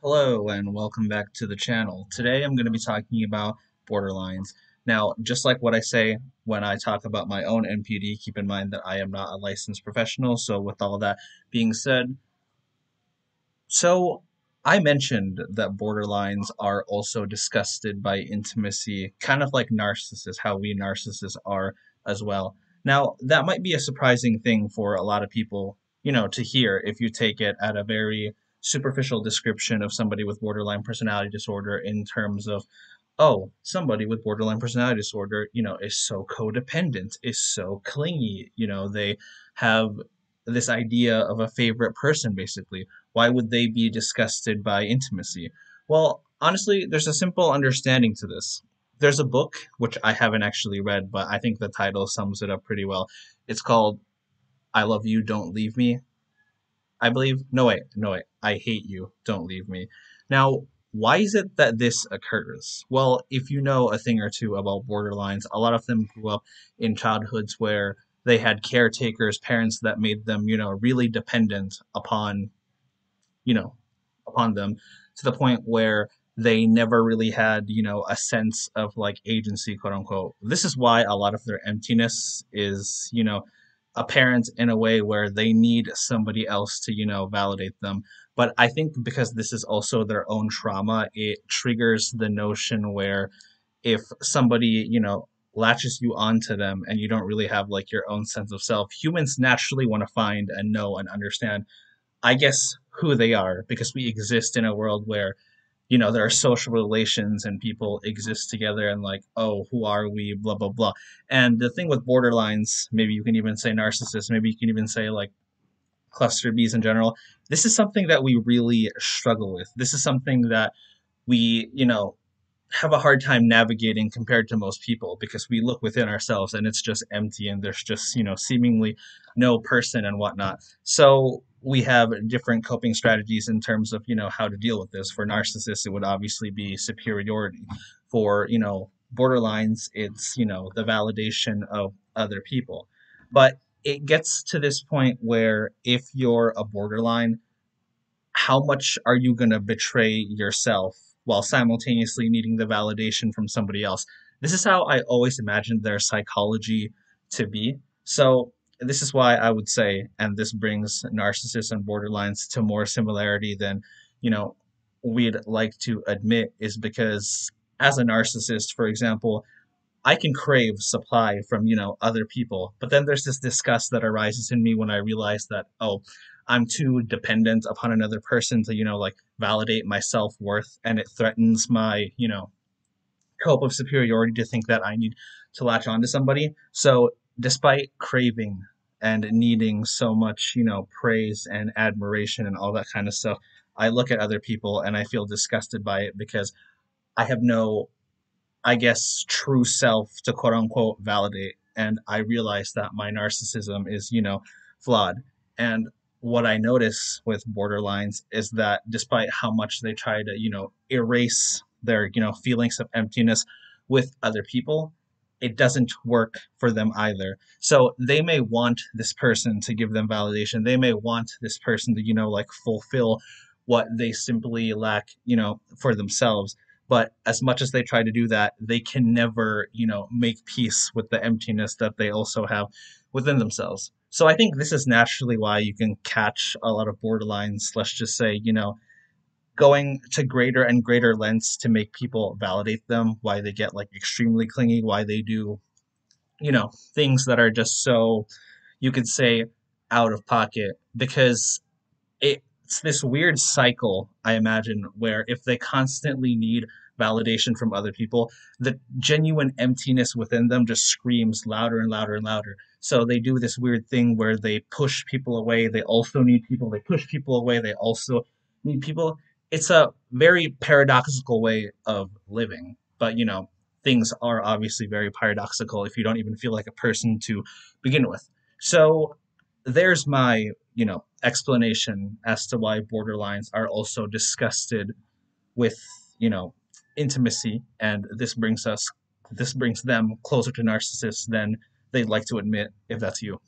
Hello and welcome back to the channel. Today I'm going to be talking about borderlines. Now, just like what I say when I talk about my own NPD, keep in mind that I am not a licensed professional. So with all that being said, so I mentioned that borderlines are also disgusted by intimacy, kind of like narcissists, how we narcissists are as well. Now, that might be a surprising thing for a lot of people, to hear if you take it at a very superficial description of somebody with borderline personality disorder in terms of, oh, somebody with borderline personality disorder, is so codependent, is so clingy, they have this idea of a favorite person, basically. Why would they be disgusted by intimacy? Well, honestly, there's a simple understanding to this. There's a book, which I haven't actually read, but I think the title sums it up pretty well. It's called I Love You, Don't Leave Me, I believe. No, wait, no, wait. I Hate You, Don't Leave Me. Now, why is it that this occurs? Well, if you know a thing or two about borderlines, a lot of them grew up in childhoods where they had caretakers, parents that made them, really dependent you know, upon them to the point where they never really had, a sense of like agency, quote unquote. This is why a lot of their emptiness is, apparent in a way where they need somebody else to, validate them. But I think because this is also their own trauma, it triggers the notion where if somebody, latches you onto them and you don't really have like your own sense of self, humans naturally want to find and know and understand, I guess, who they are, because we exist in a world where, there are social relations and people exist together and like, oh, who are we, blah blah blah. And the thing with borderlines, maybe you can even say narcissists, maybe you can even say like cluster Bs in general, this is something that we really struggle with. This is something that we, have a hard time navigating compared to most people, because we look within ourselves and it's just empty and there's just, seemingly no person and whatnot. So we have different coping strategies in terms of, how to deal with this. For narcissists, it would obviously be superiority. For, borderlines, it's, the validation of other people. But it gets to this point where if you're a borderline, how much are you going to betray yourself while simultaneously needing the validation from somebody else? This is how I always imagined their psychology to be. So, this is why I would say, and this brings narcissists and borderlines to more similarity than, you know, we'd like to admit, is because as a narcissist, for example, I can crave supply from, other people. But then there's this disgust that arises in me when I realize that, oh, I'm too dependent upon another person to, like validate my self-worth, and it threatens my, hope of superiority to think that I need to latch on to somebody. So despite craving and needing so much, praise and admiration and all that kind of stuff, I look at other people and I feel disgusted by it because I have no, I guess, true self to quote unquote validate. And I realize that my narcissism is, flawed. And what I notice with borderlines is that despite how much they try to, erase their, feelings of emptiness with other people, it doesn't work for them either. So they may want this person to give them validation. They may want this person to, like fulfill what they simply lack, for themselves. But as much as they try to do that, they can never, make peace with the emptiness that they also have within themselves. So I think this is naturally why you can catch a lot of borderlines, let's just say, going to greater and greater lengths to make people validate them, why they get like extremely clingy, why they do, things that are just so, you could say, out of pocket, because it's this weird cycle, I imagine, where if they constantly need validation from other people, the genuine emptiness within them just screams louder and louder and louder. So they do this weird thing where they push people away. They also need people. They push people away. They also need people. It's a very paradoxical way of living. But, things are obviously very paradoxical if you don't even feel like a person to begin with. So there's my, explanation as to why borderlines are also disgusted with, you know, intimacy, and this brings them closer to narcissists than they'd like to admit, if that's you.